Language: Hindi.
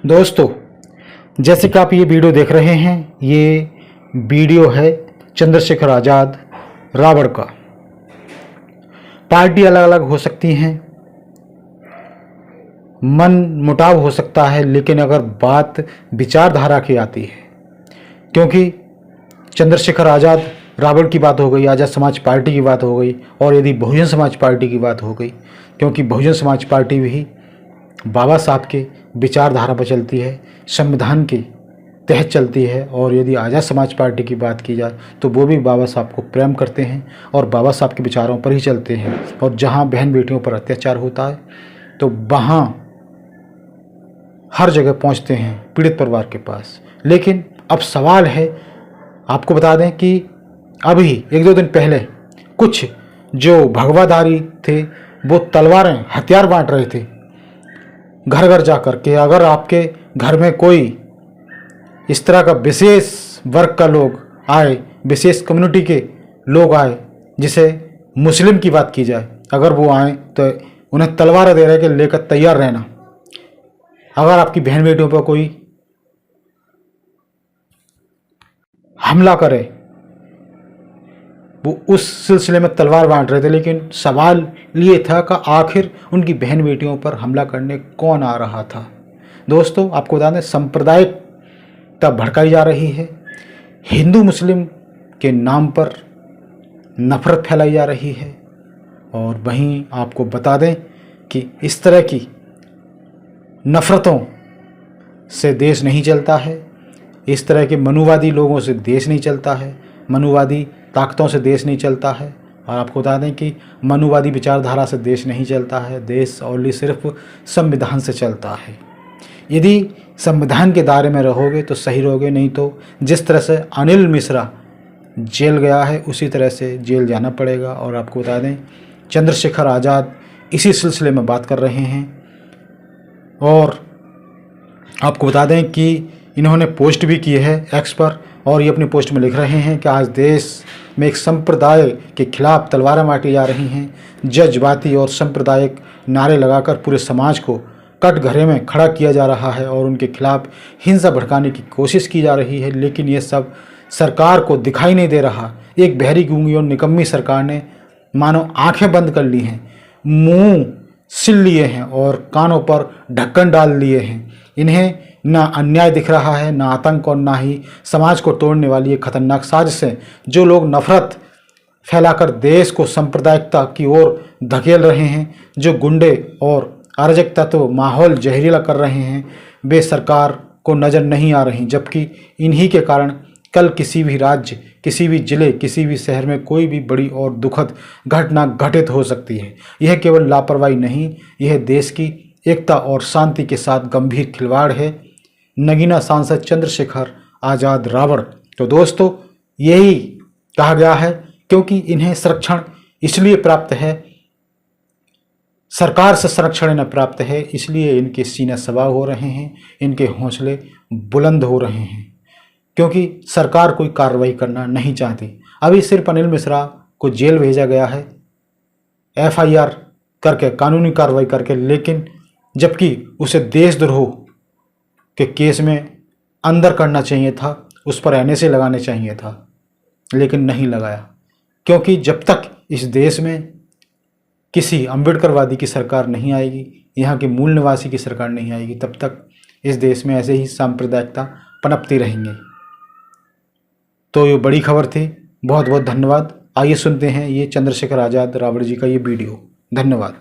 दोस्तों, जैसे कि आप ये वीडियो देख रहे हैं, ये वीडियो है चंद्रशेखर आज़ाद रावण का। पार्टी अलग अलग हो सकती हैं, मन मुटाव हो सकता है, लेकिन अगर बात विचारधारा की आती है, क्योंकि चंद्रशेखर आज़ाद रावण की बात हो गई, आज़ाद समाज पार्टी की बात हो गई, और यदि बहुजन समाज पार्टी की बात हो गई, क्योंकि बहुजन समाज पार्टी भी बाबा साहब के विचारधारा पर चलती है, संविधान के तहत चलती है। और यदि आज़ाद समाज पार्टी की बात की जाए तो वो भी बाबा साहब को प्रेम करते हैं और बाबा साहब के विचारों पर ही चलते हैं। और जहाँ बहन बेटियों पर अत्याचार होता है तो वहाँ हर जगह पहुँचते हैं पीड़ित परिवार के पास। लेकिन अब सवाल है, आपको बता दें कि अभी एक दो दिन पहले कुछ जो भगवाधारी थे वो तलवारें हथियार बांट रहे थे घर घर जा कर के। अगर आपके घर में कोई इस तरह का विशेष वर्ग का लोग आए, विशेष कम्युनिटी के लोग आए, जिसे मुस्लिम की बात की जाए, अगर वो आए तो उन्हें तलवार दे रहे कि लेकर तैयार रहना। अगर आपकी बहन बेटियों पर कोई हमला करे, वो उस सिलसिले में तलवार बांट रहे थे। लेकिन सवाल ये था कि आखिर उनकी बहन बेटियों पर हमला करने कौन आ रहा था। दोस्तों, आपको बता दें, सांप्रदायिकता भड़काई जा रही है, हिंदू मुस्लिम के नाम पर नफरत फैलाई जा रही है। और वहीं आपको बता दें कि इस तरह की नफरतों से देश नहीं चलता है, इस तरह के मनुवादी लोगों से देश नहीं चलता है, मनुवादी ताकतों से देश नहीं चलता है। और आपको बता दें कि मनुवादी विचारधारा से देश नहीं चलता है, देश ओनली सिर्फ संविधान से चलता है। यदि संविधान के दायरे में रहोगे तो सही रहोगे, नहीं तो जिस तरह से अनिल मिश्रा जेल गया है उसी तरह से जेल जाना पड़ेगा। और आपको बता दें, चंद्रशेखर आज़ाद इसी सिलसिले में बात कर रहे हैं। और आपको बता दें कि इन्होंने पोस्ट भी की है एक्स पर, और ये अपनी पोस्ट में लिख रहे हैं कि आज देश में एक संप्रदाय के खिलाफ तलवारें बांटी जा रही हैं, जज्बाती और सांप्रदायिक नारे लगाकर पूरे समाज को कटघरे में खड़ा किया जा रहा है और उनके खिलाफ हिंसा भड़काने की कोशिश की जा रही है। लेकिन ये सब सरकार को दिखाई नहीं दे रहा। एक बहरी गूंगी और निकम्मी सरकार ने मानो आंखें बंद कर ली हैं, मुंह सिल लिए हैं और कानों पर ढक्कन डाल लिए हैं। इन्हें ना अन्याय दिख रहा है, ना आतंक, और ना ही समाज को तोड़ने वाली ये खतरनाक साजिशें जो लोग नफरत फैलाकर देश को सांप्रदायिकता की ओर धकेल रहे हैं, जो गुंडे और अराजक तत्व माहौल जहरीला कर रहे हैं, वे सरकार को नज़र नहीं आ रही। जबकि इन्हीं के कारण कल किसी भी राज्य, किसी भी जिले, किसी भी शहर में कोई भी बड़ी और दुखद घटना घटित हो सकती है। यह केवल लापरवाही नहीं, यह देश की एकता और शांति के साथ गंभीर खिलवाड़ है। नगीना सांसद चंद्रशेखर आज़ाद रावण। तो दोस्तों, यही कहा गया है क्योंकि इन्हें संरक्षण इसलिए प्राप्त है, सरकार से संरक्षण इन्हें प्राप्त है, इसलिए इनके सीने सवार हो रहे हैं, इनके हौसले बुलंद हो रहे हैं, क्योंकि सरकार कोई कार्रवाई करना नहीं चाहती। अभी सिर्फ अनिल मिश्रा को जेल भेजा गया है FIR करके, कानूनी कार्रवाई करके, लेकिन जबकि उसे देशद्रोह के केस में अंदर करना चाहिए था, उस पर NSA लगाने चाहिए था, लेकिन नहीं लगाया। क्योंकि जब तक इस देश में किसी अम्बेडकरवादी की सरकार नहीं आएगी, यहाँ के मूल निवासी की सरकार नहीं आएगी, तब तक इस देश में ऐसे ही सांप्रदायिकता पनपती रहेंगे। तो ये बड़ी खबर थी। बहुत बहुत धन्यवाद। आइए सुनते हैं ये चंद्रशेखर आज़ाद रावण जी का ये वीडियो। धन्यवाद।